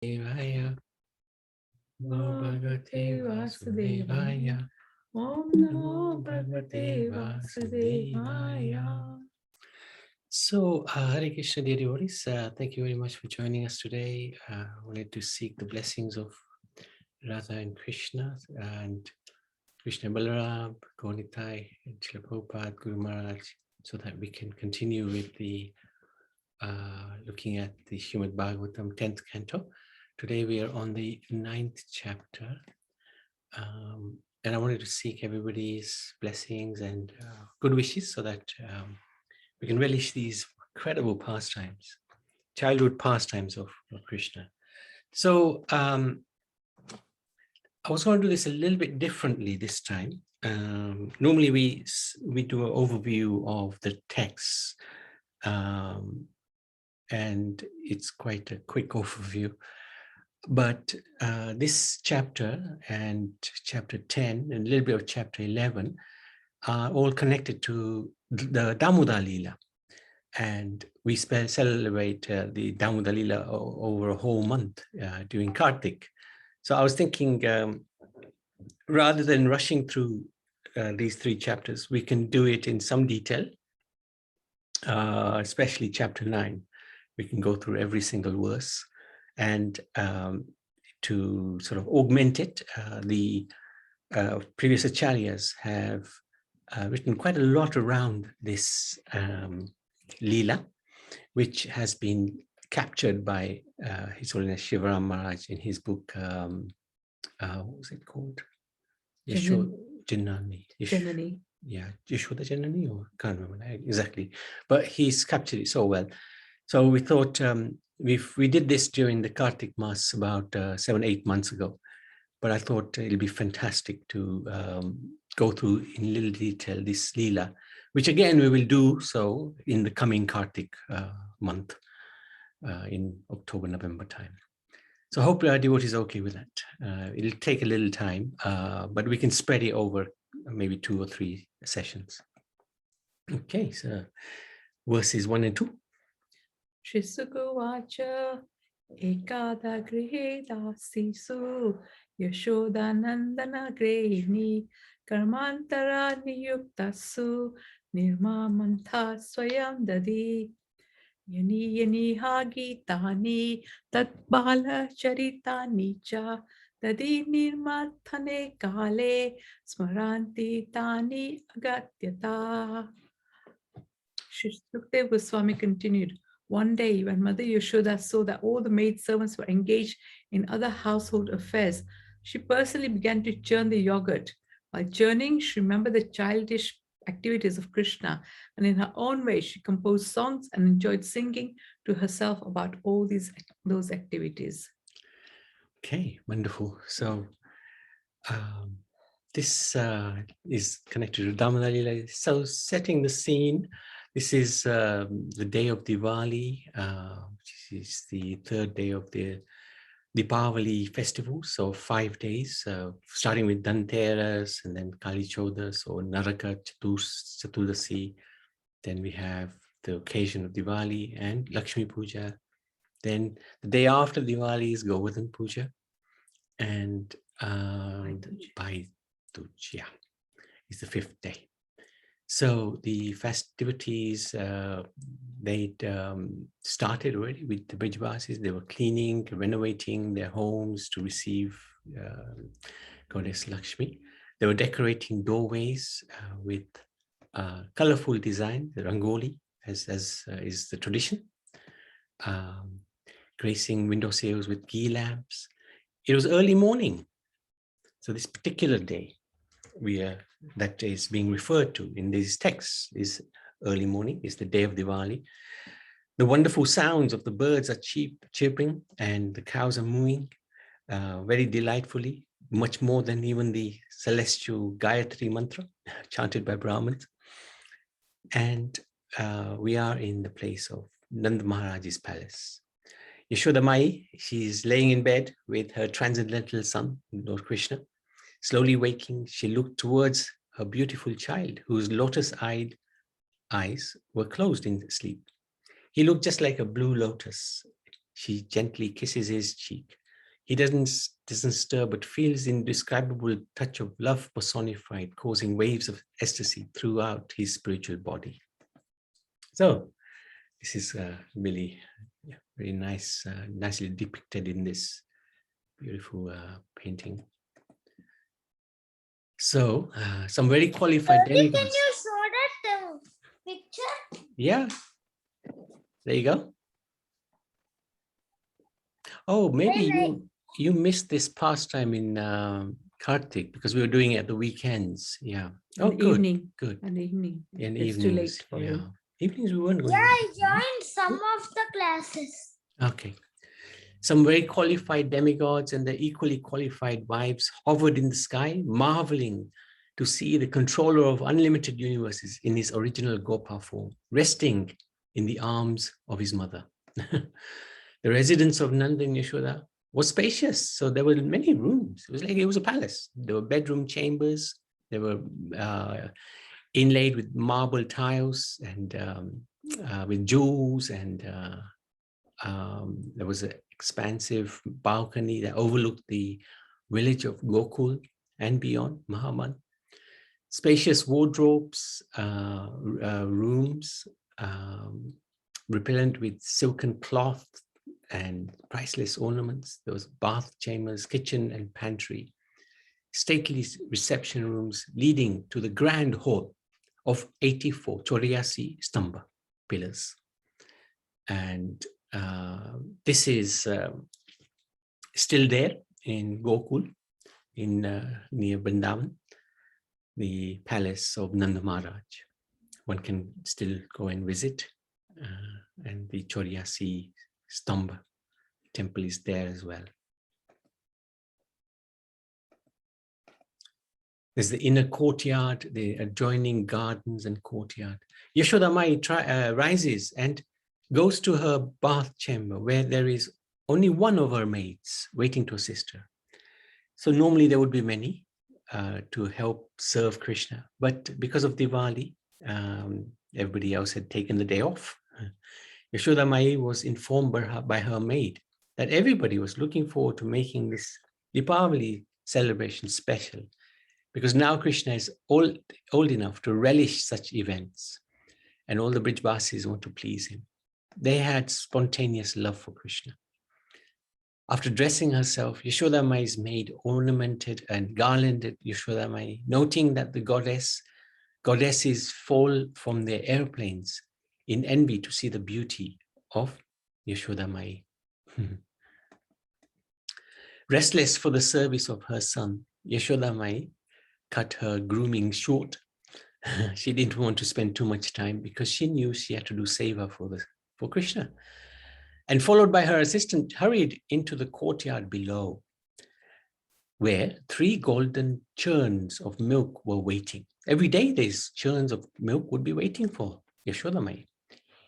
Devaya, Namo Bhagavate Vasudevaya, Om Namo Namo Bhagavate Bhagavate Vasudevaya. Vasudevaya. So, Hare Krishna, dear devotees, thank you very much for joining us today. I wanted to seek the blessings of Radha and Krishna and Krishna Balaram, Gaunitai, and Srila Prabhupada, Guru Maharaj, so that we can continue with the looking at the Srimad Bhagavatam 10th Canto. Today we are on the 9th chapter, and I wanted to seek everybody's blessings and good wishes so that we can relish these incredible pastimes, childhood pastimes of Krishna. So I was going to do this a little bit differently this time. Normally we do an overview of the text, and it's quite a quick overview. But this chapter and chapter 10 and a little bit of chapter 11 are all connected to the Damodar Lila. And we celebrate the Damodar Lila over a whole month during Kartik. So I was thinking, rather than rushing through these three chapters, we can do it in some detail, especially chapter 9. We can go through every single verse. And to sort of augment it, the previous acharyas have written quite a lot around this Leela, which has been captured by His Holiness Shivaram Maharaj in his book, what was it called? Janani. Janani. Yeah, Yashoda Janani, or can't remember exactly. But he's captured it so well. So we thought we did this during the Kartik Mass about 7-8 months ago, but I thought it'll be fantastic to go through in little detail this Leela, which again we will do so in the coming Kartik month in October, November time. So I hope our devotees are okay with that. It'll take a little time, but we can spread it over maybe 2 or 3 sessions. Okay, so verses 1 and 2. Shisuguvacha Ekada Grihe Dasisu Yashodanandana Grehini Karmantara Niyuktasu Nirmamantha Swayam Dadi Yani Yani Hagi Tani Tatbala Charitani Cha Dadi Nirmathane Kale Smaranti Tani Agatyata. Sukdev Goswami continued. One day, when Mother Yashoda saw that all the maidservants were engaged in other household affairs, she personally began to churn the yogurt. While churning, she remembered the childish activities of Krishna, and in her own way, she composed songs and enjoyed singing to herself about all those activities. Okay, wonderful. So this is connected to Damodar Lila. So setting the scene, this is the day of Diwali, which is the 3rd day of the Diwali festival. So 5 days, starting with Dhanteras and then Kali Chodas or Naraka Chaturdasi. Then we have the occasion of Diwali and Lakshmi Puja. Then the day after Diwali is Govardhan Puja. And Bhai Tuj, is the 5th day. So the festivities, they'd started already with the Brijvasis. They were cleaning, renovating their homes to receive Goddess Lakshmi. They were decorating doorways with colorful design, the Rangoli, as is the tradition. Gracing window sills with ghee lamps. It was early morning. So this particular day that is being referred to in these texts is early morning, is the day of Diwali. The wonderful sounds of the birds are chirping and the cows are mooing very delightfully, much more than even the celestial Gayatri mantra chanted by Brahmins. And we are in the place of Nanda Maharaj's palace. Yashoda Mai, she's laying in bed with her transcendental son, Lord Krishna. Slowly waking, she looked towards her beautiful child, whose lotus-eyed eyes were closed in sleep. He looked just like a blue lotus She gently kisses his cheek. He doesn't stir, but feels indescribable touch of love personified, causing waves of ecstasy throughout his spiritual body. So this is really very nice, nicely depicted in this beautiful painting. So some very qualified demigods. Can you show that picture? Yeah, there you go. Oh, maybe you missed this pastime in Kartik because we were doing it at the weekends. Yeah. Oh, good. Evening. Good. An evening. In It's evenings. too late for yeah. you. Evenings we weren't going. Yeah, I joined some of the classes. Okay. Some very qualified demigods and their equally qualified wives hovered in the sky, marveling to see the controller of unlimited universes in his original Gopa form, resting in the arms of his mother. The residence of Nanda and Yashoda was spacious, so there were many rooms. It was like it was a palace. There were bedroom chambers. They were inlaid with marble tiles and with jewels, and there was an expansive balcony that overlooked the village of Gokul and beyond, Mahaman. Spacious wardrobes, rooms, repellent with silken cloth and priceless ornaments. There was bath chambers, kitchen and pantry, stately reception rooms leading to the grand hall of 84 Choriasi Stamba pillars. And this is still there in Gokul, in near Bandan, the palace of Nanda Maharaj. One can still go and visit, and the Choriasi Stamba temple is there as well. There's the inner courtyard, the adjoining gardens and courtyard. Yashoda Mai rises and goes to her bath chamber where there is only one of her maids waiting to assist her. So normally there would be many to help serve Krishna, but because of Diwali, everybody else had taken the day off. Yashoda Mai was informed by her maid that everybody was looking forward to making this Diwali celebration special, because now Krishna is old enough to relish such events, and all the Brijvasis want to please him. They had spontaneous love for Krishna. After dressing herself, Yashoda Mai's maid ornamented and garlanded Yashoda Mai, noting that the goddesses fall from their airplanes in envy to see the beauty of Yashoda Mai. Restless for the service of her son, Yashoda Mai cut her grooming short. She didn't want to spend too much time because she knew she had to do seva for Krishna. And followed by her assistant, hurried into the courtyard below, where 3 golden churns of milk were waiting. Every day these churns of milk would be waiting for Yashoda Mai.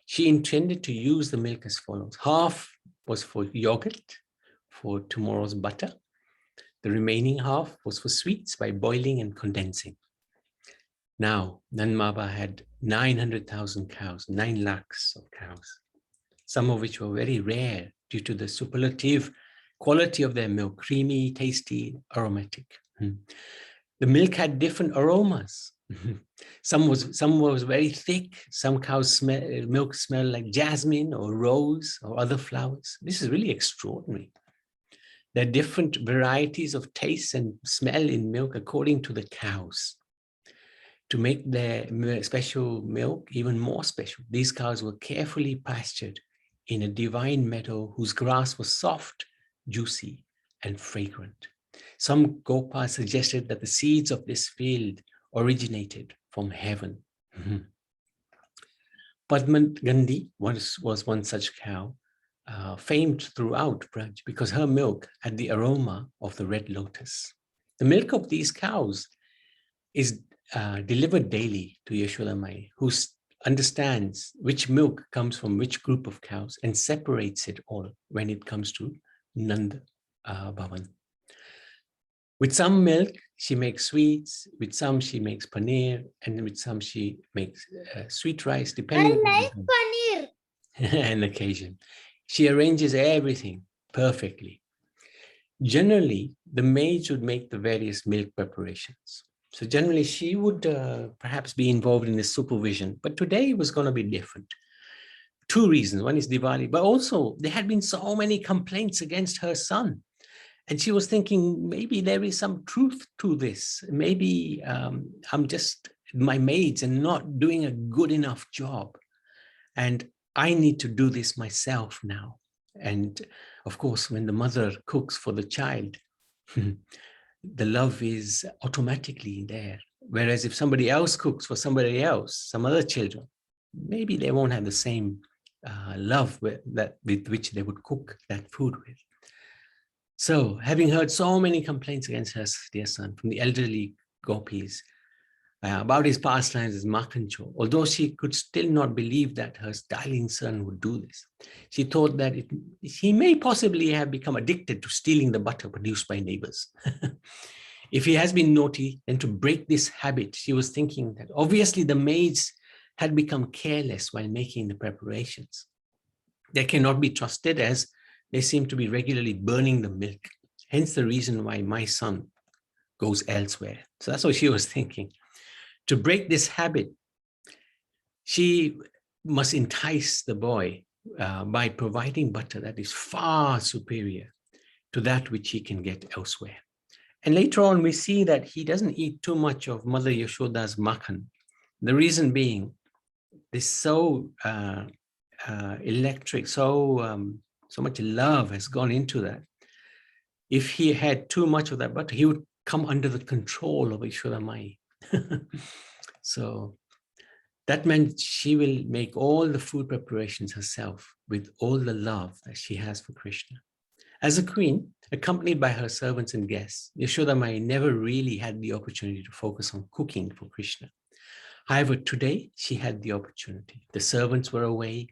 She intended to use the milk as follows. Half was for yogurt, for tomorrow's butter. The remaining half was for sweets by boiling and condensing. Now, Nanmaba had 900,000 cows, 9 lakhs of cows, some of which were very rare due to the superlative quality of their milk, creamy, tasty, aromatic. The milk had different aromas. Some was very thick. Some cows' milk smelled like jasmine or rose or other flowers. This is really extraordinary. There are different varieties of taste and smell in milk according to the cows. To make their special milk even more special, these cows were carefully pastured in a divine meadow whose grass was soft, juicy, and fragrant. Some Gopas suggested that the seeds of this field originated from heaven. Padma Gandhi was one such cow, famed throughout Braj because her milk had the aroma of the red lotus. The milk of these cows is delivered daily to Yashoda Mai, who understands which milk comes from which group of cows and separates it all when it comes to Nanda Bhavan. With some milk, she makes sweets, with some she makes paneer, and with some she makes sweet rice, depending I like paneer. on an occasion. She arranges everything perfectly. Generally, the maids would make the various milk preparations. So generally, she would perhaps be involved in the supervision, but today was going to be different. Two reasons. One is Diwali, but also there had been so many complaints against her son. And she was thinking, maybe there is some truth to this. Maybe my maids are not doing a good enough job. And I need to do this myself now. And of course, when the mother cooks for the child, the love is automatically there. Whereas if somebody else cooks for somebody else, some other children, maybe they won't have the same love with which they would cook that food with. So, having heard so many complaints against her dear son from the elderly gopis about his pastimes as Makancho, although she could still not believe that her darling son would do this, she thought that he may possibly have become addicted to stealing the butter produced by neighbors. If he has been naughty, then to break this habit, she was thinking that obviously the maids had become careless while making the preparations. They cannot be trusted as they seem to be regularly burning the milk. Hence the reason why my son goes elsewhere. So that's what she was thinking. To break this habit, she must entice the boy by providing butter that is far superior to that which he can get elsewhere. And later on, we see that he doesn't eat too much of Mother Yashoda's makhan. The reason being, this so electric, so much love has gone into that. If he had too much of that butter, he would come under the control of Yashoda Mai. So that meant she will make all the food preparations herself with all the love that she has for Krishna. As a queen, accompanied by her servants and guests, Yashoda Mai never really had the opportunity to focus on cooking for Krishna. However, today she had the opportunity. The servants were away.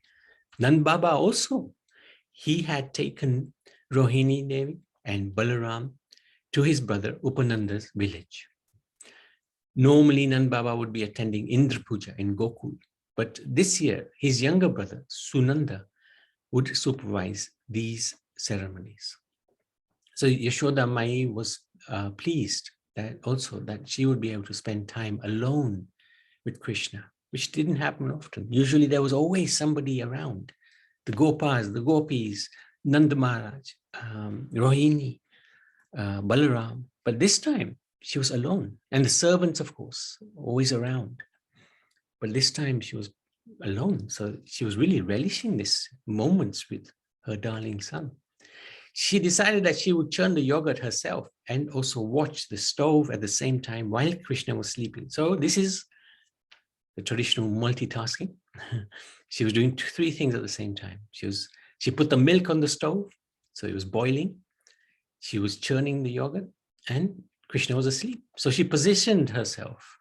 Nand Baba also, he had taken Rohini Devi and Balaram to his brother Upananda's village. Normally, Nand Baba would be attending Indra Puja in Gokul, but this year, his younger brother, Sunanda, would supervise these ceremonies. So Yashoda Mai was pleased that also that she would be able to spend time alone with Krishna, which didn't happen often. Usually there was always somebody around. The Gopas, the Gopis, Nanda Maharaj, Rohini, Balaram. But this time she was alone. And the servants, of course, always around. But this time she was alone. So she was really relishing these moments with her darling son. She decided that she would churn the yogurt herself and also watch the stove at the same time while Krishna was sleeping. So this is the traditional multitasking. She was doing three things at the same time. She put the milk on the stove, so it was boiling. She was churning the yogurt, and Krishna was asleep. So she positioned herself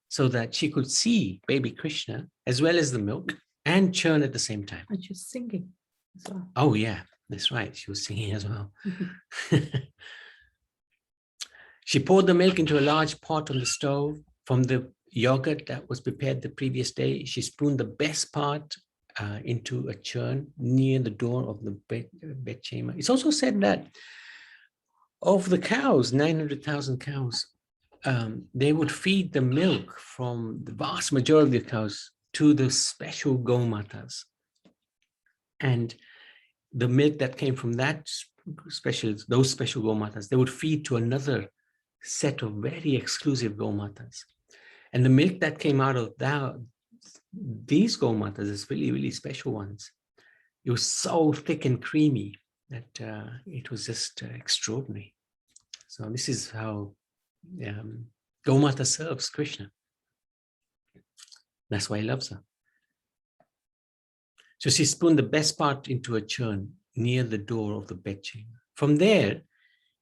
so that she could see baby Krishna as well as the milk and churn at the same time. And she's singing as well. Oh yeah, that's right. She was singing as well. She poured the milk into a large pot on the stove. From the yogurt that was prepared the previous day, she spooned the best part into a churn near the door of the bed chamber. It's also said that of the cows, 900,000 cows, they would feed the milk from the vast majority of the cows to the special gomatas. And the milk that came from those special gomatas, they would feed to another set of very exclusive gomatas. And the milk that came out of these gomatas is really, really special ones. It was so thick and creamy that it was just extraordinary. So this is how Gomata serves Krishna. That's why he loves her. So she spooned the best part into a churn near the door of the bedchamber. From there,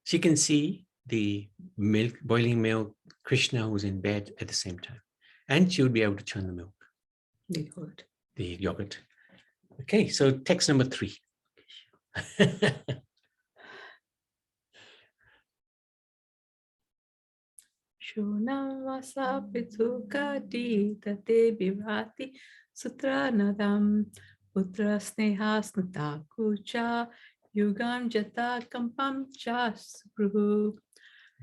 she can see the milk, boiling milk, Krishna was in bed at the same time. And she would be able to churn the milk. The yogurt. Okay, so text number 3. Shunam vasa pitsukati tate vivati sutranadam Putra sneha snata kucha yugam jata kampam cha subruhu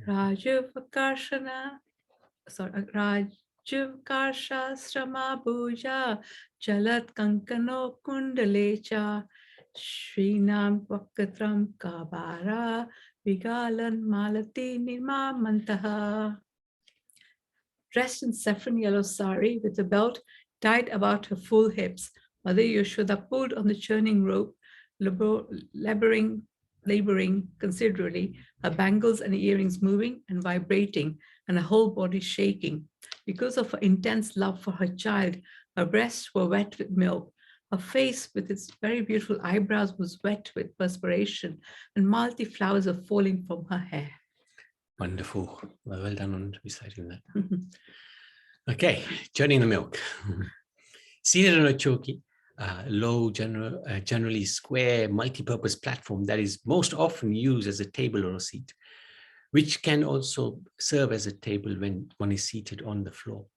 Rajavakarshana, sorry, Rajavarsha Srama Bhuja Jalat Kankano Kundalecha Srinam Vakatram Kabara Vigalan Malati Nirma Mantaha. Dressed in saffron yellow sari with a belt tied about her full hips, Mother Yashoda pulled on the churning rope, laboring considerably, her bangles and earrings moving and vibrating, and her whole body shaking. Because of her intense love for her child, her breasts were wet with milk. Her face, with its very beautiful eyebrows, was wet with perspiration, and multi flowers were falling from her hair. Wonderful. Well done on reciting that. Okay, churning the milk. Seated on a choki, low, generally square, multi-purpose platform that is most often used as a table or a seat, which can also serve as a table when one is seated on the floor.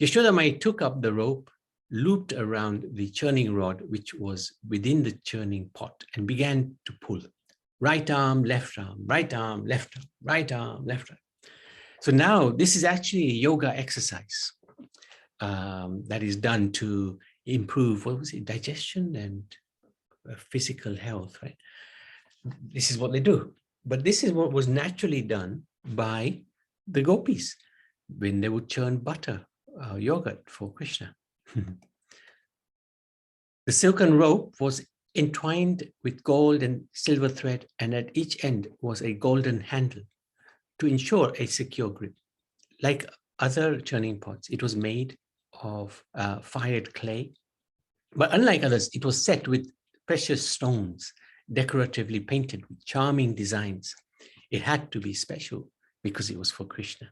Yashoda Mai took up the rope, looped around the churning rod, which was within the churning pot, and began to pull. Right arm, left arm, right arm, left arm, right arm, left arm. So now this is actually a yoga exercise that is done to improve, what was it, digestion and physical health, right? This is what they do. But this is what was naturally done by the gopis when they would churn butter, yogurt for Krishna. The silken rope was entwined with gold and silver thread, and at each end was a golden handle to ensure a secure grip. Like other churning pots, it was made of fired clay, but unlike others, it was set with precious stones, decoratively painted with charming designs. It had to be special because it was for Krishna.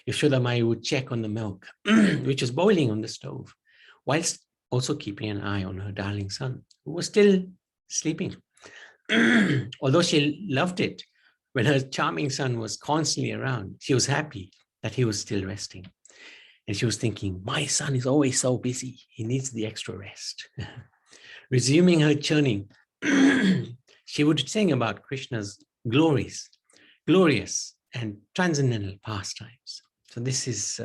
Yashoda Mai would check on the milk, which was boiling on the stove, whilst also keeping an eye on her darling son, who was still sleeping. Although she loved it, when her charming son was constantly around, she was happy that he was still resting. And she was thinking, my son is always so busy. He needs the extra rest. Resuming her churning, she would sing about Krishna's glorious and transcendental pastimes. So this is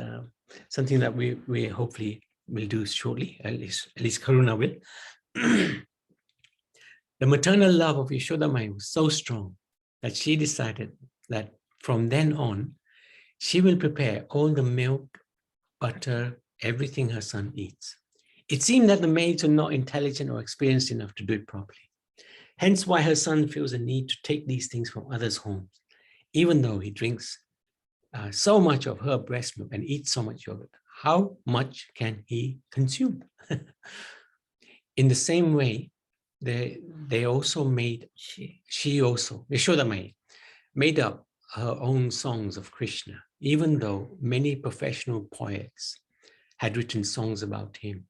something that we hopefully will do shortly, at least Karuna will. The maternal love of Yashoda Mai was so strong that she decided that from then on, she will prepare all the milk, butter, everything her son eats. It seemed that the maids were not intelligent or experienced enough to do it properly. Hence why her son feels a need to take these things from others' homes, even though he drinks so much of her breast milk and eats so much yogurt. How much can he consume? In the same way, they also made, Yashoda Mai, made up her own songs of Krishna, even though many professional poets had written songs about him.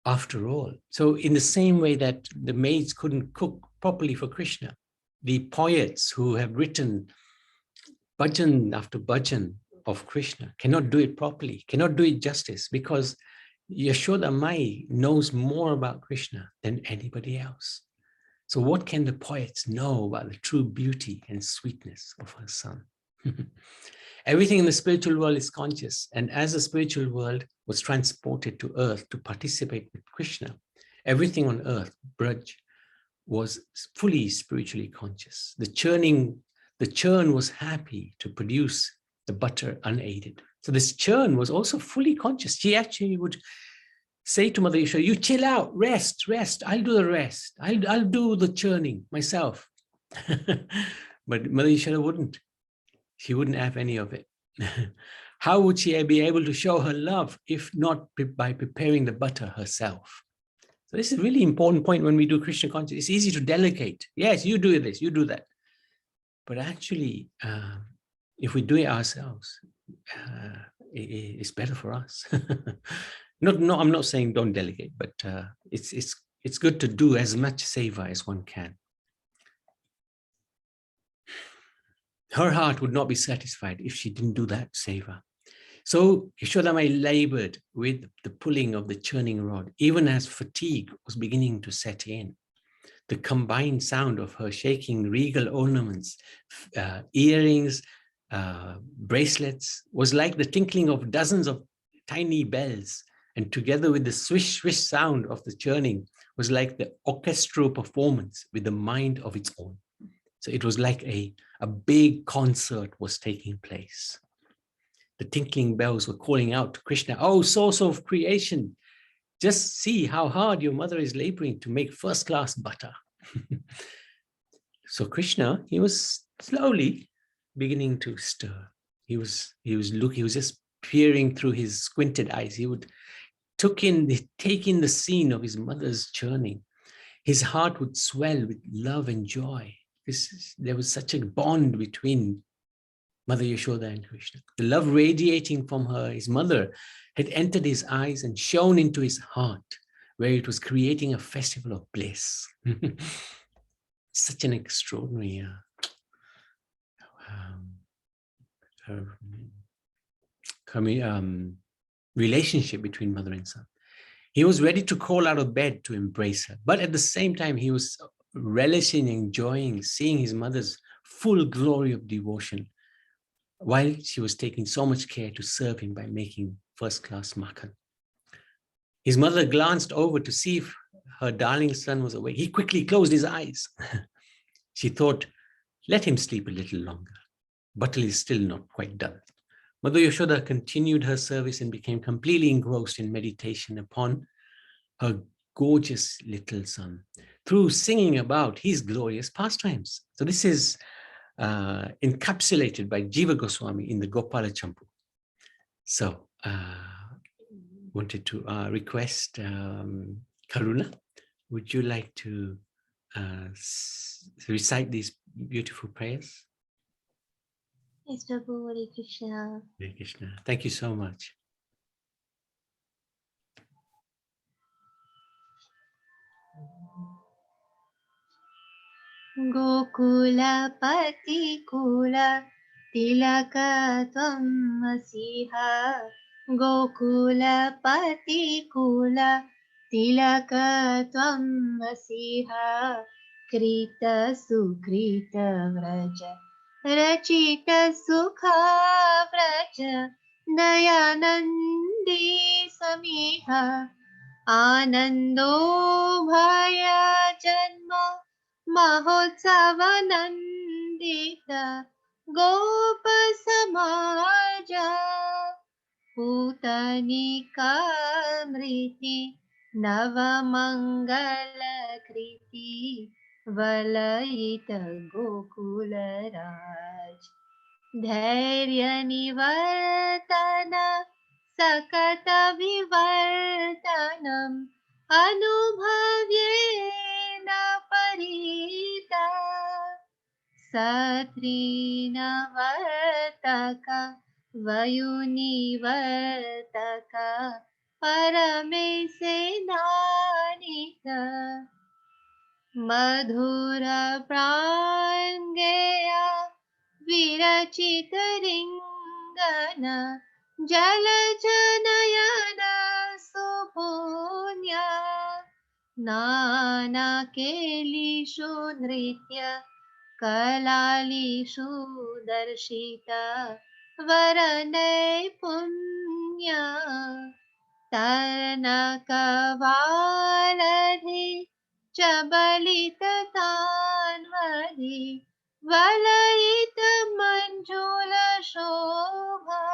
After all, so in the same way that the maids couldn't cook properly for Krishna, the poets who have written bhajan after bhajan of Krishna cannot do it properly, cannot do it justice, because Yashoda Mai knows more about Krishna than anybody else. So what can the poets know about the true beauty and sweetness of her son? Everything in the spiritual world is conscious, and as the spiritual world was transported to earth to participate with Krishna, everything on earth, Braj, was fully spiritually conscious. The churn was happy to produce the butter unaided. So this churn was also fully conscious. She actually would say to Mother Yashoda, you chill out, rest, I'll do the rest. I'll do the churning myself. But Mother Yashoda wouldn't. She wouldn't have any of it. How would she be able to show her love if not by preparing the butter herself? So this is a really important point when we do Krishna consciousness. It's easy to delegate. Yes, you do this, you do that. But actually, if we do it ourselves, it's better for us. No, I'm not saying don't delegate, but it's good to do as much seva as one can. Her heart would not be satisfied if she didn't do that seva. So Yashodamai labored with the pulling of the churning rod, even as fatigue was beginning to set in. The combined sound of her shaking regal ornaments, earrings, bracelets, was like the tinkling of dozens of tiny bells, and together with the swish, swish sound of the churning was like the orchestral performance with a mind of its own. So it was like a big concert was taking place. The tinkling bells were calling out to Krishna, "Oh, source of creation, just see how hard your mother is laboring to make first-class butter." So Krishna, he was slowly beginning to stir. He was just peering through his squinted eyes. He would take in the scene of his mother's churning. His heart would swell with love and joy. There was such a bond between Mother Yashoda and Krishna. The love radiating from her, his mother, had entered his eyes and shone into his heart, where it was creating a festival of bliss. Such an extraordinary relationship between mother and son. He was ready to crawl out of bed to embrace her, but at the same time, he was relishing, enjoying, seeing his mother's full glory of devotion, while she was taking so much care to serve him by making first-class makhan. His mother glanced over to see if her darling son was awake. He quickly closed his eyes. She thought, let him sleep a little longer. Butter is still not quite done. Mother Yashoda continued her service and became completely engrossed in meditation upon her gorgeous little son through singing about his glorious pastimes. So this is encapsulated by Jiva Goswami in the Gopala Champu. So wanted to request Karuna, would you like to recite these beautiful prayers? Yes, Prabhu, Hare Krishna. Hare Krishna. Thank you so much. Gokulapati Kula Tilaka Tvam Masiha. Gokulapati Kula Tilaka Tvam Masiha. Krita Sukrita Vraja Rachita Sukha Vraja Dayanandi Samiha. Anando Bhaya Janma Mahotsavanandita Gopa Samaja Putanika Mriti Navamangala Kriti Valayita Gokula Raj Dhairya Nivartana Sakata Vivartanam Anubhavyena Parita Satrina Vartaka Vayuni Vartaka Paramesenanika Madhura Prangeya Virachita Ringana Jalajanayana Supunya Nana Kelishu Nritya Kalalishu Darshita Varane Punya Tarnakavaladi Chabalita Tanvadi Valayita Manjula Shobha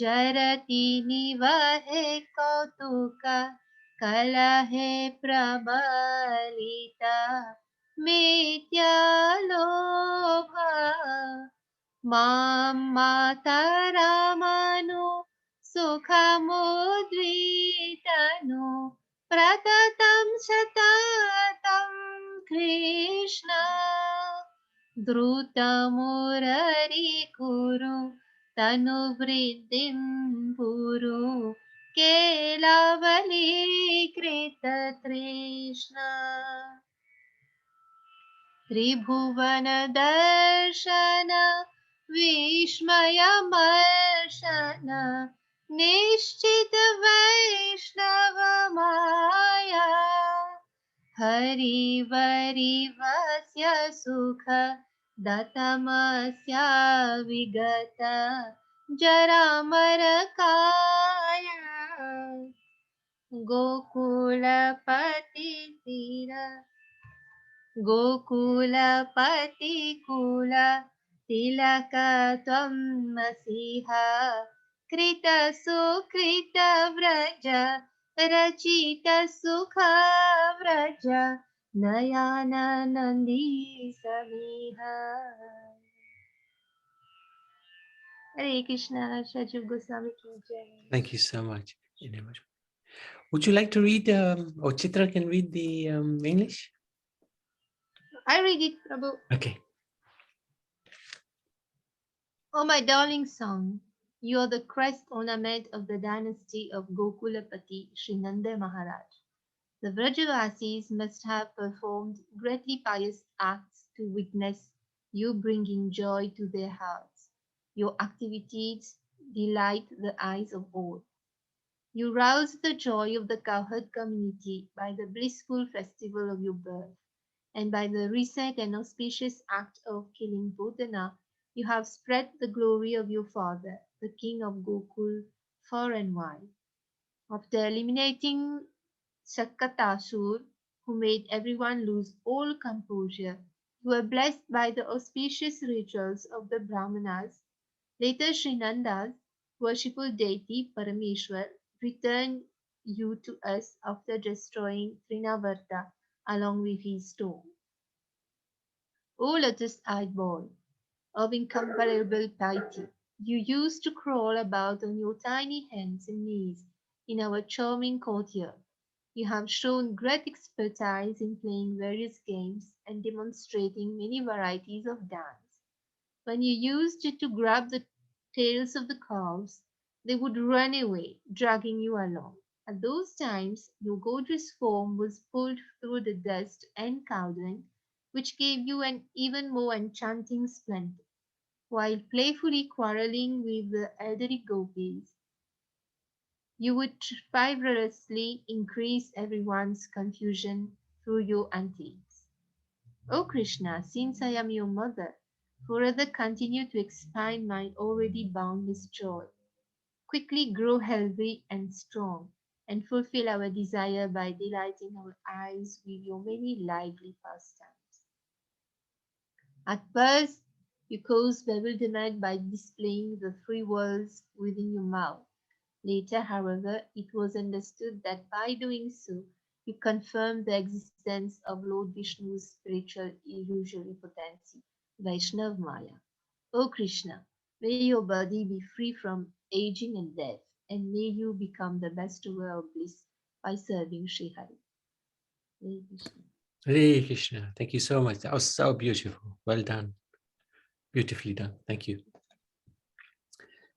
Jarati Nivahe Kautuka Kalahe Prabalita Mitya Lobha Mam Mataramanu Sukhamudritanu Pratatam Satatam Krishna Drutamurari Kuru Tanu Vriddhim Puru Kelavali Krita Trishna Tribhuvana Darshana विस्मयमर्शन निश्चित वैष्णव माया हरिवरिवस्य सुख दतमस्य विगत जरामर काया गोकुलपति तीर गोकुलपति कुल तिलक त्वं मसीहा कृत सुकृत व्रज रचित सुख Vraj नयानंदी समीहा Hare Krishna, Shajiv Goswami ki jai. Thank you so much. Would you like to read, or Chitra can read the English? I read it, Prabhu. Okay. Oh, my darling son, you are the crest ornament of the dynasty of Gokulapati Sri Nanda Maharaj. The Vrajavasis must have performed greatly pious acts to witness you bringing joy to their hearts. Your activities delight the eyes of all. You rouse the joy of the cowherd community by the blissful festival of your birth, and by the recent and auspicious act of killing Putana, you have spread the glory of your father, the king of Gokul, far and wide. After eliminating Shakatasur, who made everyone lose all composure, you were blessed by the auspicious rituals of the Brahmanas. Later, Srinanda's worshipful deity Parameshwar returned you to us after destroying Trinavarta along with his stone. O lotus-eyed boy, of incomparable piety, you used to crawl about on your tiny hands and knees in our charming courtyard. You have shown great expertise in playing various games and demonstrating many varieties of dance. When you used to grab the tails of the cows, they would run away, dragging you along. At those times, your gorgeous form was pulled through the dust and cowdung, which gave you an even more enchanting splendor. While playfully quarreling with the elderly gopis, you would vigorously increase everyone's confusion through your antics. O Krishna, since I am your mother, forever continue to expand my already boundless joy. Quickly grow healthy and strong, and fulfill our desire by delighting our eyes with your many lively pastimes. At first, you caused bewilderment by displaying the three worlds within your mouth. Later, however, it was understood that by doing so, you confirmed the existence of Lord Vishnu's spiritual illusory potency, Vaishnav Maya. O Krishna, may your body be free from aging and death, and may you become the bestower of bliss by serving Sri Hari. Hare Krishna. Hare Krishna. Thank you so much. That was so beautiful. Well done. Beautifully done. Thank you.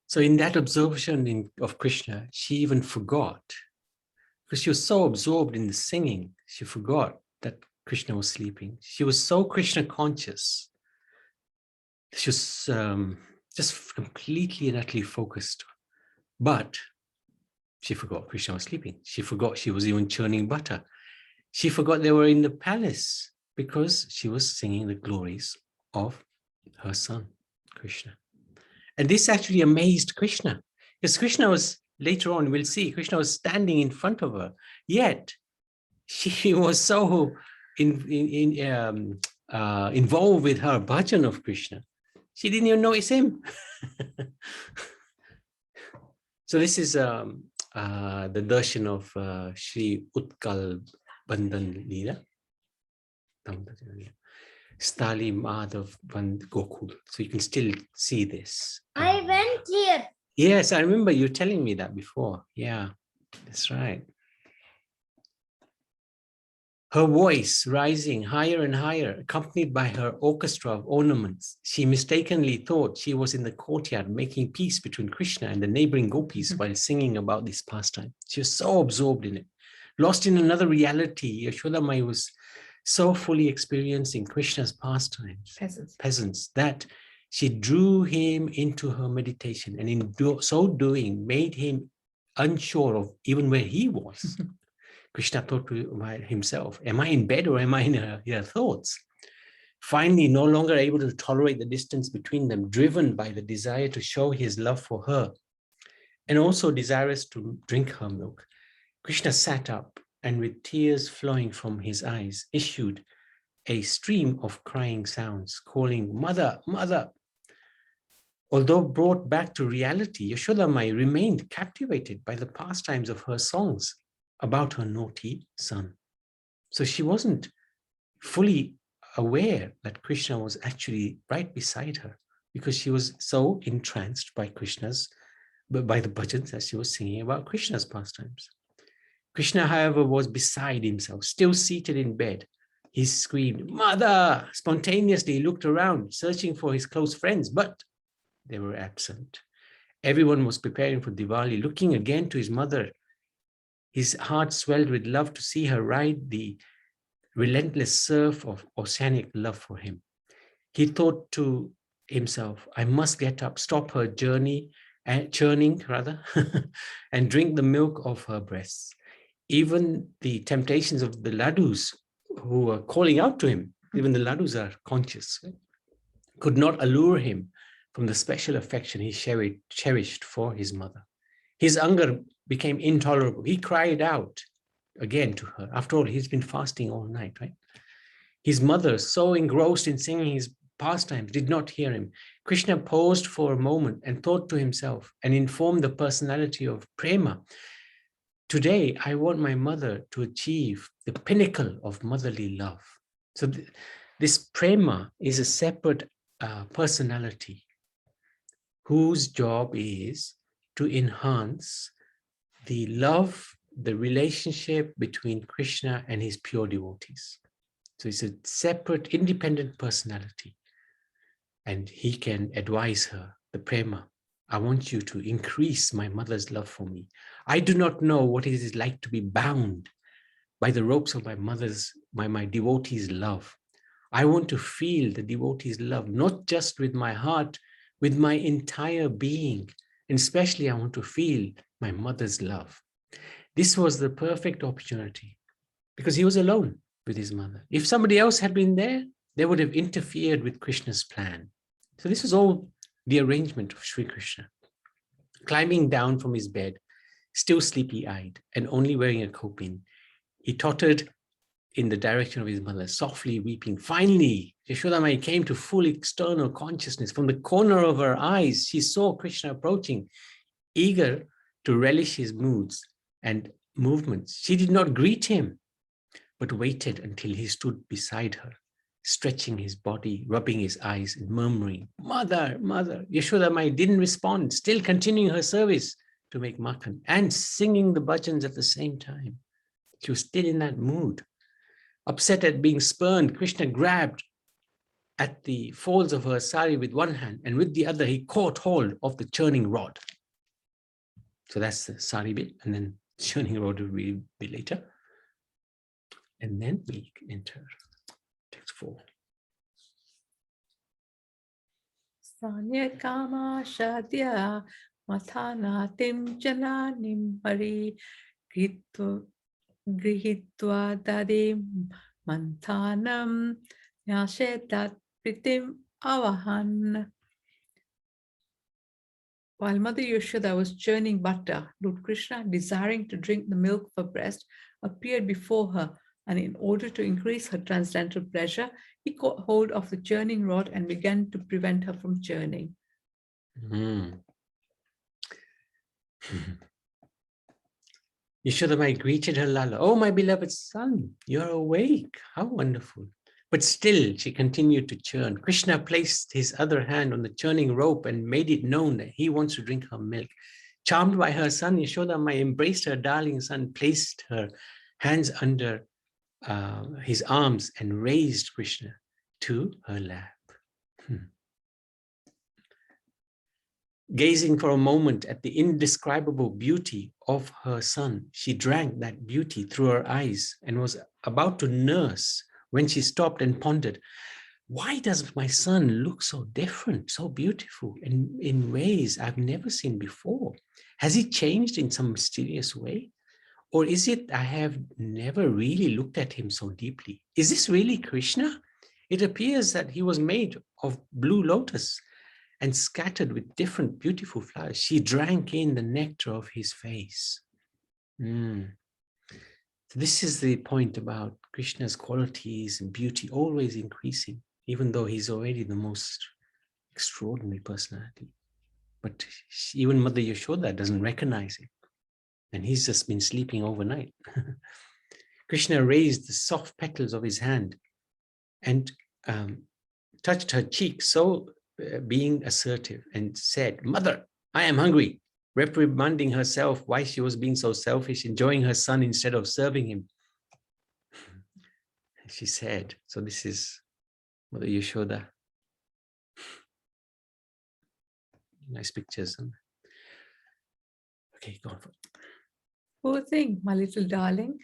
So in that observation of Krishna, she even forgot, because she was so absorbed in the singing, she forgot that Krishna was sleeping. She was so Krishna conscious. She was just completely and utterly focused. But she forgot Krishna was sleeping. She forgot she was even churning butter. She forgot they were in the palace because she was singing the glories of her son, Krishna. And this actually amazed Krishna, because Krishna was, later on we'll see, Krishna was standing in front of her, yet she was so involved with her bhajan of Krishna, she didn't even notice him. So this is the darshan of Sri Utkal Bandan Nira. Stali Madhav Band Gokul. So you can still see this. I went here. Yes, I remember you telling me that before. Yeah, that's right. Her voice rising higher and higher, accompanied by her orchestra of ornaments. She mistakenly thought she was in the courtyard making peace between Krishna and the neighboring gopis while singing about this pastime. She was so absorbed in it. Lost in another reality, Yashodamai was so fully experiencing Krishna's pastimes, peasants, that She drew him into her meditation, and in so doing, made him unsure of even where he was. Krishna thought to himself, am I in bed or am I in her thoughts? Finally, no longer able to tolerate the distance between them, driven by the desire to show his love for her, and also desirous to drink her milk, Krishna sat up and with tears flowing from his eyes, issued a stream of crying sounds, calling, Mother, Mother. Although brought back to reality, Yashodamai remained captivated by the pastimes of her songs about her naughty son. So she wasn't fully aware that Krishna was actually right beside her, because she was so entranced by by the bhajans that she was singing about Krishna's pastimes. Krishna, however, was beside himself, still seated in bed. He screamed, Mother! Spontaneously, he looked around, searching for his close friends, but they were absent. Everyone was preparing for Diwali, looking again to his mother. His heart swelled with love to see her ride the relentless surf of oceanic love for him. He thought to himself, I must get up, stop her churning, and drink the milk of her breasts. Even the temptations of the ladus who were calling out to him, even the ladus are conscious, could not allure him from the special affection he cherished for his mother. His anger became intolerable. He cried out again to her. After all, he's been fasting all night, right? His mother, so engrossed in singing his pastimes, did not hear him. Krishna paused for a moment and thought to himself and informed the personality of Prema, today, I want my mother to achieve the pinnacle of motherly love. So this Prema is a separate personality whose job is to enhance the love, the relationship between Krishna and his pure devotees. So it's a separate, independent personality. And he can advise her, the Prema, I want you to increase my mother's love for me. I do not know what it is like to be bound by the ropes of my devotee's love. I want to feel the devotee's love, not just with my heart, with my entire being. And especially I want to feel my mother's love. This was the perfect opportunity because he was alone with his mother. If somebody else had been there, they would have interfered with Krishna's plan. So this is all the arrangement of Sri Krishna. Climbing down from his bed, still sleepy-eyed and only wearing a kopin, he tottered in the direction of his mother, softly weeping. Finally, Yashodamai came to full external consciousness. From the corner of her eyes, she saw Krishna approaching, eager to relish his moods and movements. She did not greet him, but waited until he stood beside her, stretching his body, rubbing his eyes and murmuring, Mother, Mother. Yashodamai didn't respond, still continuing her service to make makhan and singing the bhajans at the same time. She was still in that mood. Upset at being spurned, Krishna grabbed at the folds of her sari with one hand, and with the other, he caught hold of the churning rod. So that's the sari bit, and then churning rod will be later. And then we enter text 4. Sanya kama shadya mathana tim jananim hari grihitva dadim manthanam yashetat pritim avahan. While Mother Yashoda was churning butter, Lord Krishna, desiring to drink the milk of her breast, appeared before her, and in order to increase her transcendental pleasure, he caught hold of the churning rod and began to prevent her from churning. Yashodamai greeted her Lala. Oh, my beloved son, you're awake. How wonderful. But still, she continued to churn. Krishna placed his other hand on the churning rope and made it known that he wants to drink her milk. Charmed by her son, Yashodamai embraced her darling son, placed her hands under his arms and raised Krishna to her lap. Gazing for a moment at the indescribable beauty of her son, she drank that beauty through her eyes and was about to nurse when she stopped and pondered, why does my son look so different, so beautiful, and in ways I've never seen before? Has he changed in some mysterious way? Or is it I have never really looked at him so deeply? Is this really Krishna? It appears that he was made of blue lotus and scattered with different beautiful flowers. She drank in the nectar of his face. So this is the point about Krishna's qualities and beauty always increasing, even though he's already the most extraordinary personality. But even Mother Yashoda doesn't recognize him. And he's just been sleeping overnight. Krishna raised the soft petals of his hand and touched her cheek, so being assertive, and said, "Mother, I am hungry," reprimanding herself why she was being so selfish, enjoying her son instead of serving him. She said, so this is Mother Yashoda. Nice pictures. Okay, go on. Poor thing, my little darling.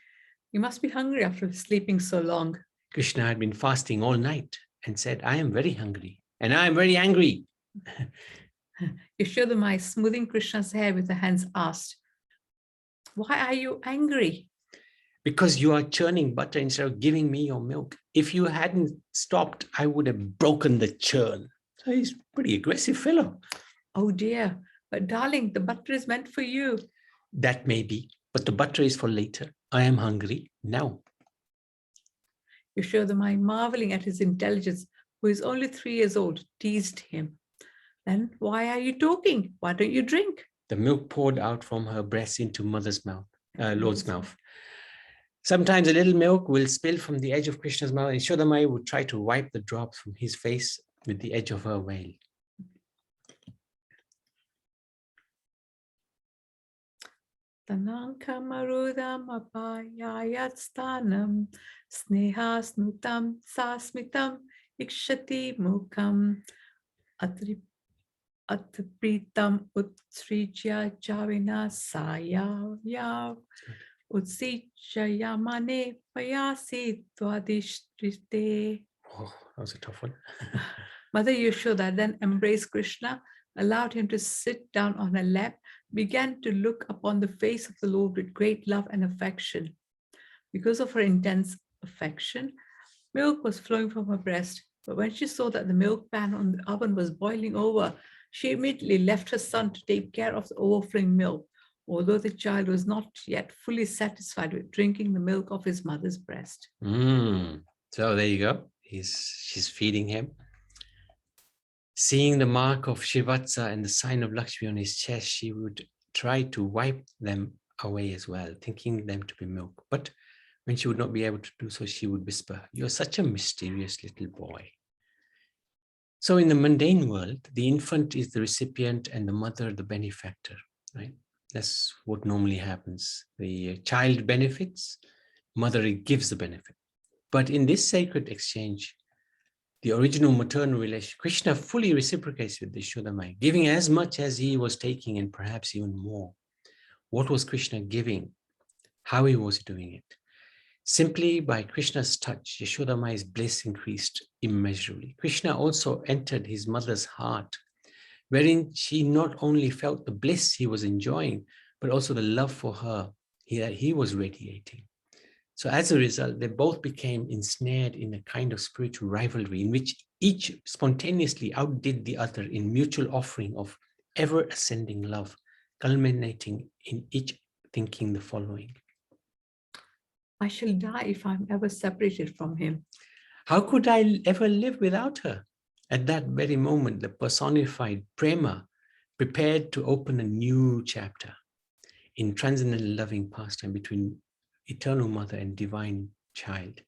You must be hungry after sleeping so long. Krishna had been fasting all night and said, I am very hungry and I am very angry. Yashoda Mai, smoothing Krishna's hair with her hands, asked, why are you angry? Because you are churning butter instead of giving me your milk. If you hadn't stopped, I would have broken the churn. So he's a pretty aggressive fellow. Oh dear, but darling, the butter is meant for you. That may be, but the butter is for later. I am hungry now. Yashoda Mai, marveling at his intelligence, who is only 3 years old, teased him. Then why are you talking? Why don't you drink? The milk poured out from her breast into mother's mouth, Lord's mouth. Sometimes a little milk will spill from the edge of Krishna's mouth, and Yashoda Mai would try to wipe the drops from his face with the edge of her veil. Tanankamarudam apayayatstanam snehasnutam sasmitam ikshati mukam atripritam utsrijya javina sayav utsijayamane payasi twadishtrite. Oh, that was a tough one. Mother Yashoda then embraced Krishna, allowed him to sit down on her lap, began to look upon the face of the Lord with great love and affection. Because of her intense affection, milk was flowing from her breast, but when she saw that the milk pan on the oven was boiling over, she immediately left her son to take care of the overflowing milk, although the child was not yet fully satisfied with drinking the milk of his mother's breast. So there you go. She's feeding him. Seeing the mark of Shivatsa and the sign of Lakshmi on his chest, she would try to wipe them away as well, thinking them to be milk. But when she would not be able to do so, she would whisper, "You're such a mysterious little boy." So in the mundane world, the infant is the recipient and the mother the benefactor, right? That's what normally happens. The child benefits, mother gives the benefit. But in this sacred exchange, the original maternal relation, Krishna fully reciprocates with Yashoda Mai, giving as much as he was taking and perhaps even more. What was Krishna giving? How he was doing it? Simply by Krishna's touch, Yashoda Mai's bliss increased immeasurably. Krishna also entered his mother's heart, wherein she not only felt the bliss he was enjoying, but also the love for her that he was radiating. So as a result, they both became ensnared in a kind of spiritual rivalry in which each spontaneously outdid the other in mutual offering of ever-ascending love, culminating in each thinking the following: I shall die if I'm ever separated from him. How could I ever live without her? At that very moment, the personified Prema prepared to open a new chapter in transcendental loving pastime between eternal mother and divine child,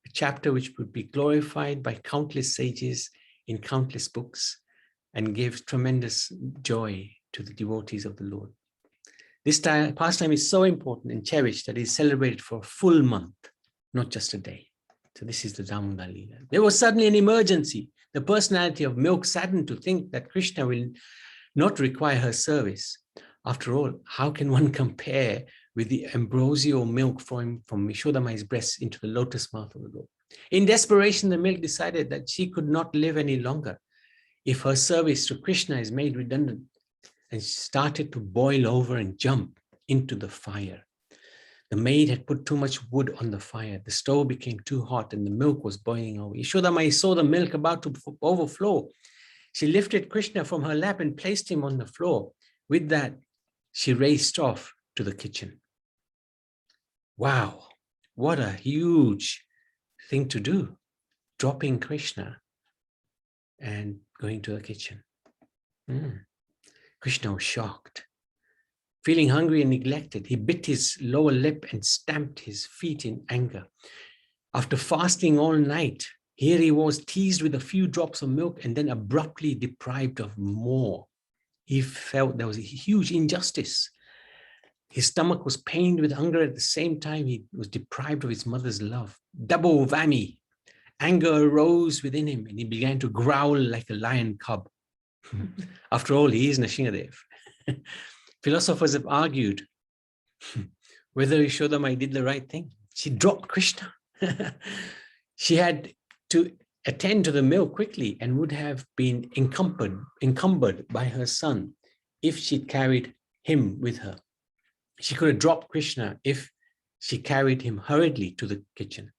a chapter which would be glorified by countless sages in countless books and gives tremendous joy to the devotees of the Lord. This pastime is so important and cherished that it is celebrated for a full month, not just a day. So this is the Damodar Leela. There was suddenly an emergency. The personality of milk saddened to think that Krishna will not require her service. After all, how can one compare with the ambrosial milk flowing from Yashoda Mai's breast into the lotus mouth of the Lord? In desperation, the milk decided that she could not live any longer if her service to Krishna is made redundant, and she started to boil over and jump into the fire. The maid had put too much wood on the fire. The stove became too hot and the milk was boiling over. Yashodamai saw the milk about to overflow. She lifted Krishna from her lap and placed him on the floor. With that, she raced off to the kitchen. Wow, what a huge thing to do, dropping Krishna and going to the kitchen. Krishna was shocked. Feeling hungry and neglected, he bit his lower lip and stamped his feet in anger. After fasting all night, here he was teased with a few drops of milk and then abruptly deprived of more. He felt there was a huge injustice. His stomach was pained with hunger. At the same time, he was deprived of his mother's love. Double whammy. Anger arose within him and he began to growl like a lion cub. After all, he is Nrsimhadev. Philosophers have argued whether Yashodamai did the right thing. She dropped Krishna. She had to attend to the milk quickly and would have been encumbered by her son if she'd carried him with her. She could have dropped Krishna if she carried him hurriedly to the kitchen.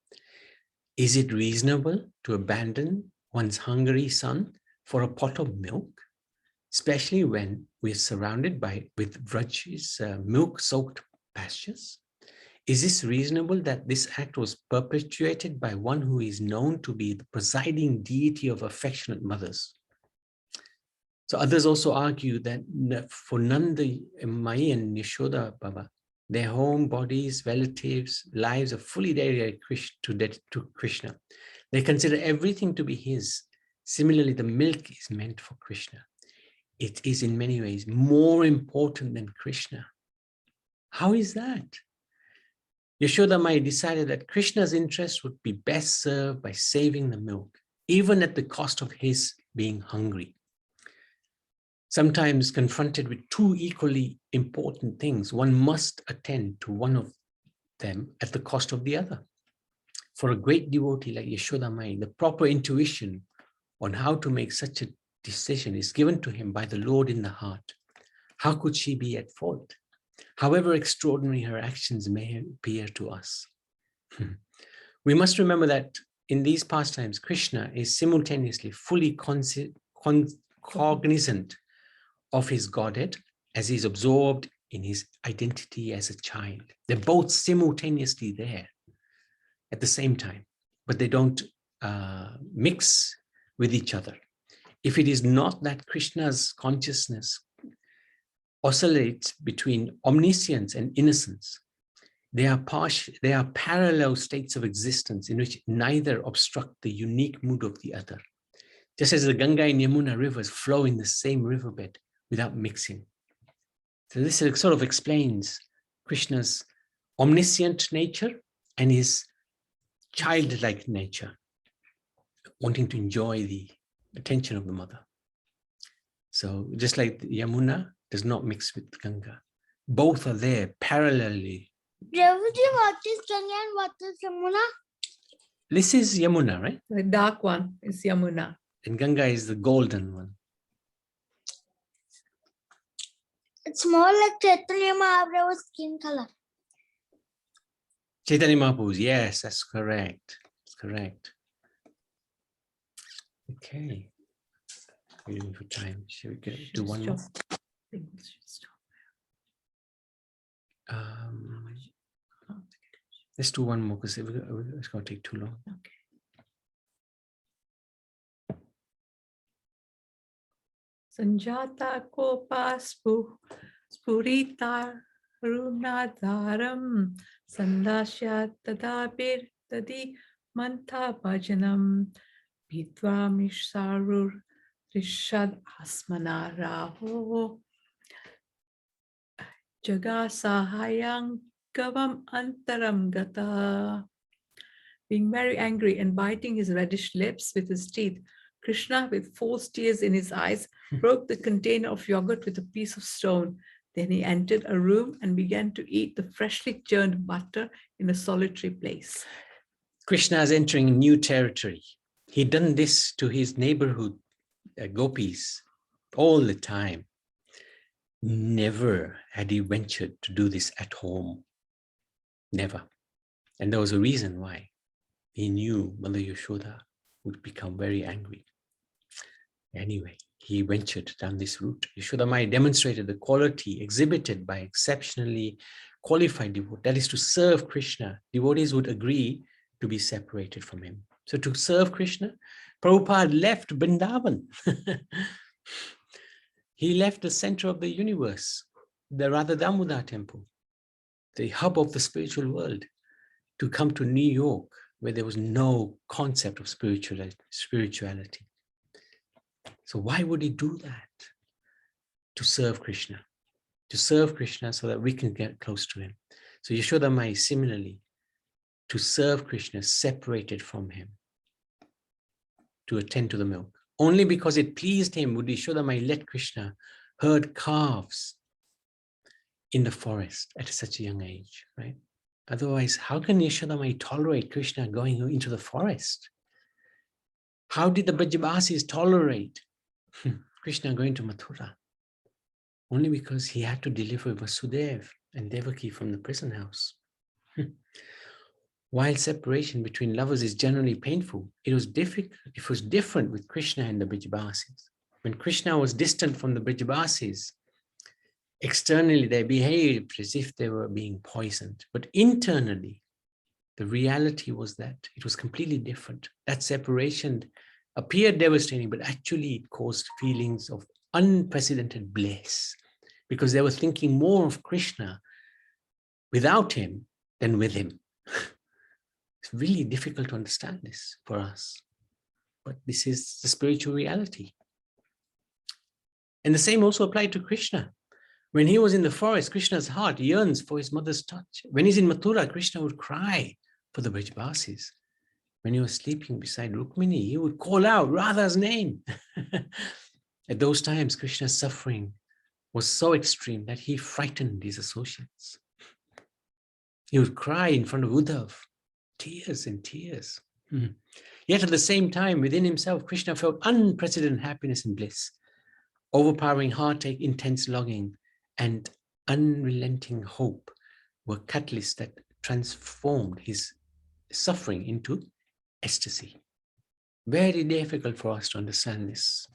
Is it reasonable to abandon one's hungry son for a pot of milk, especially when we're surrounded with Vraj's milk-soaked pastures? Is this reasonable that this act was perpetuated by one who is known to be the presiding deity of affectionate mothers? So others also argue that for Nanda, Mai and Yashoda Baba, their home, bodies, relatives, lives are fully dedicated to Krishna. They consider everything to be his. Similarly, the milk is meant for Krishna. It is in many ways more important than Krishna. How is that? Yashodamai decided that Krishna's interest would be best served by saving the milk, even at the cost of his being hungry. Sometimes confronted with two equally important things, one must attend to one of them at the cost of the other. For a great devotee like Yashodamai, the proper intuition on how to make such a decision is given to him by the Lord in the heart. How could she be at fault, however extraordinary her actions may appear to us? We must remember that in these pastimes, Krishna is simultaneously fully cognizant of his Godhead as he's absorbed in his identity as a child. They're both simultaneously there at the same time, but they don't mix with each other. If it is not that Krishna's consciousness oscillates between omniscience and innocence, they are parallel states of existence in which neither obstruct the unique mood of the other. Just as the Ganga and Yamuna rivers flow in the same riverbed without mixing. So this sort of explains Krishna's omniscient nature and his childlike nature, wanting to enjoy the attention of the mother. So just like Yamuna does not mix with Ganga, both are there parallelly. Prabhuji, what is Ganga and what is Yamuna? This is Yamuna, right? The dark one is Yamuna. And Ganga is the golden one. It's more like Chaitanya Mahaprabhu's skin color. Chaitanya Mahaprabhu, yes, that's correct. That's correct. Okay. Waiting for time. Shall we do one more? Let's do one more because it's going to take too long. Okay. Sanjata kopa spurita runadaram sandasya tadabir tadi manta bhajanam vidva misharur rishad asmana raho jagasahayang gavam antaram gata. Being very angry and biting his reddish lips with his teeth, Krishna, with forced tears in his eyes, broke the container of yogurt with a piece of stone. Then he entered a room and began to eat the freshly churned butter in a solitary place. Krishna is entering new territory. He'd done this to his neighborhood gopis all the time. Never had he ventured to do this at home. Never. And there was a reason why. He knew Mother Yashoda would become very angry. Anyway, he ventured down this route. Yashoda Mai demonstrated the quality exhibited by exceptionally qualified devotees, that is to serve Krishna. Devotees would agree to be separated from him. So to serve Krishna, Prabhupada left Vrindavan. He left the center of the universe, the Radha Damodar temple, the hub of the spiritual world, to come to New York, where there was no concept of spirituality. So why would he do that? To serve Krishna. To serve Krishna so that we can get close to him. So Yashoda Mai similarly, to serve Krishna separated from him, to attend to the milk. Only because it pleased him would Yashoda Mai let Krishna herd calves in the forest at such a young age, right? Otherwise, how can Yashoda Mai tolerate Krishna going into the forest? How did the Brajavasis tolerate Krishna going to Mathura? Only because he had to deliver Vasudeva and Devaki from the prison house. While separation between lovers is generally painful, it was different with Krishna and the Brajavasis. When Krishna was distant from the Brajavasis, externally they behaved as if they were being poisoned. But internally, the reality was that it was completely different. That separation appeared devastating, but actually it caused feelings of unprecedented bliss, because they were thinking more of Krishna without him than with him. It's really difficult to understand this for us, but this is the spiritual reality. And the same also applied to Krishna. When he was in the forest, Krishna's heart yearns for his mother's touch. When he's in Mathura, Krishna would cry for the Brajavasis. When he was sleeping beside Rukmini, he would call out Radha's name. At those times, Krishna's suffering was so extreme that he frightened his associates. He would cry in front of Uddhav, tears and tears. Yet at the same time, within himself, Krishna felt unprecedented happiness and bliss, overpowering heartache, intense longing, and unrelenting hope were catalysts that transformed his suffering into ecstasy. Very difficult for us to understand this.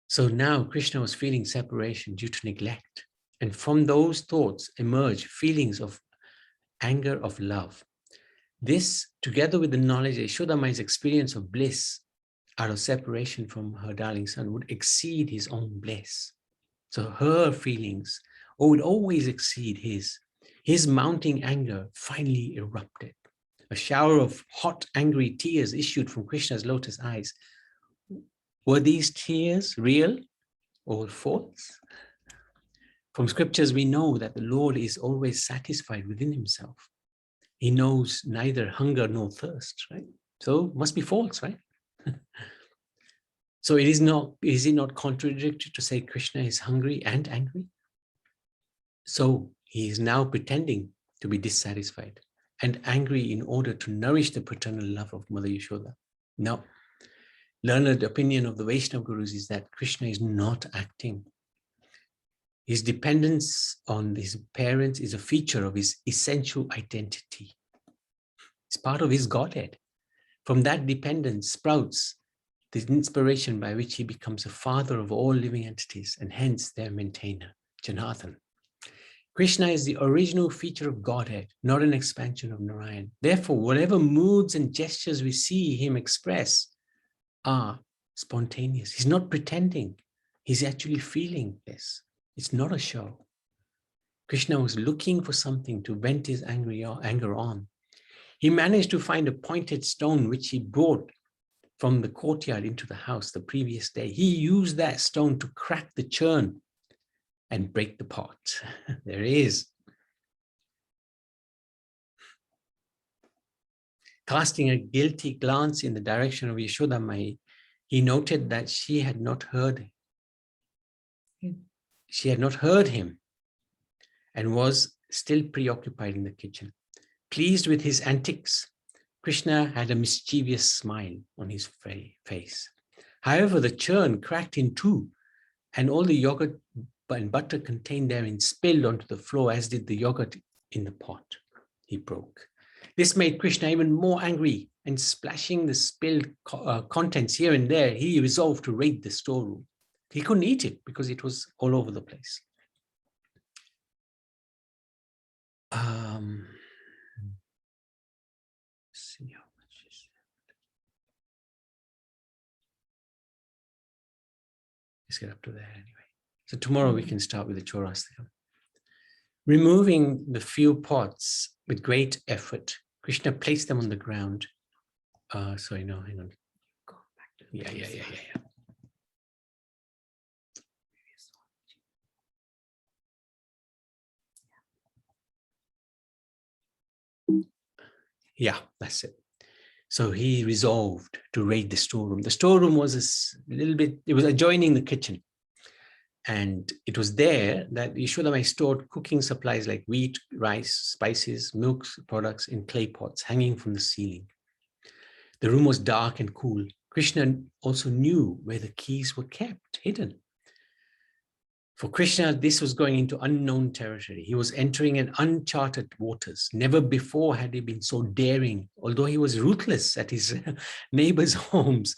So now Krishna was feeling separation due to neglect. And from those thoughts emerged feelings of anger, of love. This, together with the knowledge that Yashoda Mai's experience of bliss out of separation from her darling son would exceed his own bliss. So her feelings would always exceed his. His mounting anger finally erupted. A shower of hot, angry tears issued from Krishna's lotus eyes. Were these tears real or false? From scriptures, we know that the Lord is always satisfied within himself. He knows neither hunger nor thirst, right? So must be false, right? So is it not contradictory to say Krishna is hungry and angry? So he is now pretending to be dissatisfied and angry in order to nourish the paternal love of Mother Yashoda. No. Learned opinion of the Vaishnava Gurus is that Krishna is not acting. His dependence on his parents is a feature of his essential identity. It's part of his Godhead. From that dependence sprouts the inspiration by which he becomes a father of all living entities and hence their maintainer, Janardhan. Krishna is the original feature of Godhead, not an expansion of Narayan. Therefore, whatever moods and gestures we see him express are spontaneous. He's not pretending. He's actually feeling this. It's not a show. Krishna was looking for something to vent his anger on. He managed to find a pointed stone which he brought from the courtyard into the house the previous day. He used that stone to crack the churn and break the pot. There he is. Casting a guilty glance in the direction of Yashoda Mai, he noted that she had not heard him and was still preoccupied in the kitchen. Pleased with his antics, Krishna had a mischievous smile on his face. However, the churn cracked in two, and all the yogurt and butter contained therein spilled onto the floor, as did the yogurt in the pot. He broke. This made Krishna even more angry, and splashing the spilled contents here and there, he resolved to raid the storeroom. He couldn't eat it because it was all over the place. See how much is it. Let's get up to there anyway. So tomorrow we can start with the Chaurastikam. Removing the few pots with great effort, Krishna placed them on the ground. Sorry, no, hang on. Go back to yeah. Yeah, that's it. So he resolved to raid the storeroom. The storeroom was a little bit, it was adjoining the kitchen. And it was there that Yashodamai stored cooking supplies like wheat, rice, spices, milk products in clay pots hanging from the ceiling. The room was dark and cool. Krishna also knew where the keys were kept, hidden. For Krishna, this was going into unknown territory. He was entering an uncharted waters. Never before had he been so daring. Although he was ruthless at his neighbors' homes,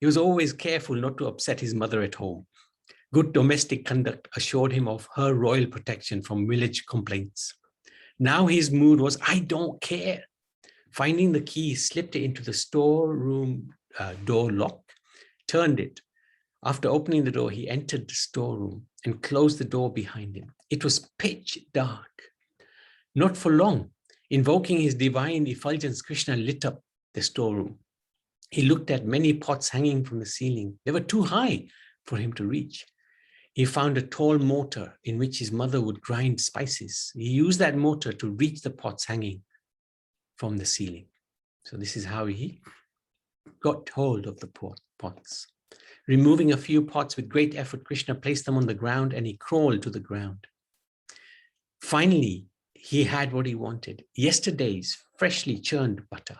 he was always careful not to upset his mother at home. Good domestic conduct assured him of her royal protection from village complaints. Now his mood was, I don't care. Finding the key, he slipped it into the storeroom door lock, turned it. After opening the door, he entered the storeroom and closed the door behind him. It was pitch dark. Not for long. Invoking his divine effulgence, Krishna lit up the storeroom. He looked at many pots hanging from the ceiling. They were too high for him to reach. He found a tall mortar in which his mother would grind spices. He used that mortar to reach the pots hanging from the ceiling. So this is how he got hold of the pots. Removing a few pots with great effort, Krishna placed them on the ground and he crawled to the ground. Finally, he had what he wanted. Yesterday's freshly churned butter.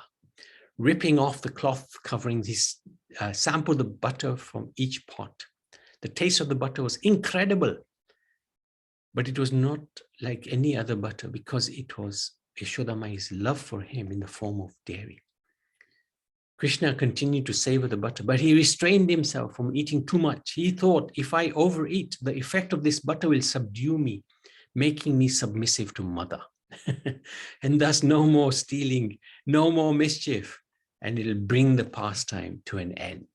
Ripping off the cloth coverings, he sampled the butter from each pot. The taste of the butter was incredible, but it was not like any other butter because it was Yashodamai's love for him in the form of dairy. Krishna continued to savor the butter, but he restrained himself from eating too much. He thought, if I overeat, the effect of this butter will subdue me, making me submissive to mother. And thus no more stealing, no more mischief, and it'll bring the pastime to an end.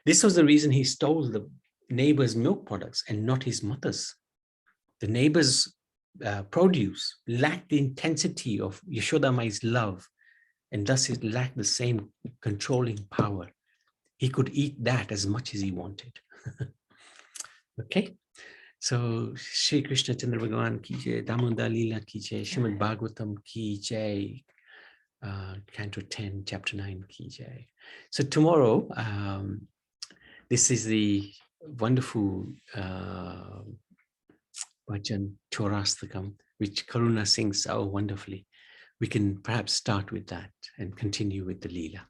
This was the reason he stole the neighbor's milk products and not his mother's. The neighbor's produce lacked the intensity of Yashodamai's love, and thus it lacked the same controlling power. He could eat that as much as he wanted. Okay, so Shri Krishna Chandra Bhagavan ki jai, Damodar Leela ki jai, Srimad Bhagavatam ki jai, Canto 10, Chapter 9 ki jai. So tomorrow, this is the wonderful bhajan Chaurastikam, which Karuna sings so wonderfully. We can perhaps start with that and continue with the Leela.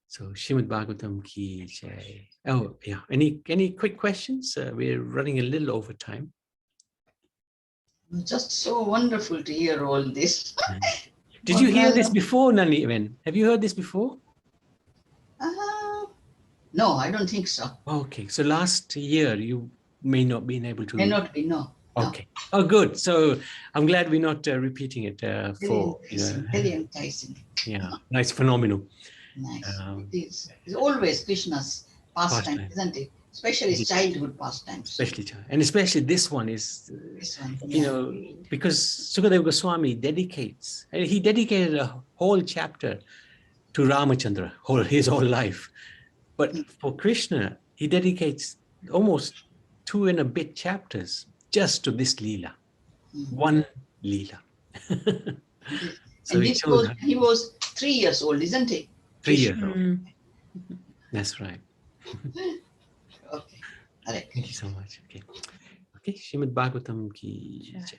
So Srimad Bhagavatam ki jai. Oh yeah, any quick questions? We're running a little over time. Just so wonderful to hear all this. Did you hear this before, Nani? Have you heard this before? No, I don't think so. Okay, so last year you may not been able to. May not be, no. Okay. Oh, good. So I'm glad we're not repeating it for. Very enticing. Yeah, nice, phenomenal. Nice. It's always Krishna's pastime, isn't it? Especially his childhood pastimes. Especially this one is, you know, because Sukadeva Goswami he dedicated a whole chapter to Ramachandra, his whole life. But for Krishna, he dedicates almost 2 and a bit chapters just to this Leela. One Leela. So and he was 3 years old, isn't he? 3 years old. That's right. Okay. All right. Thank you so much. Okay. Okay. Srimad Bhagavatam ki jai.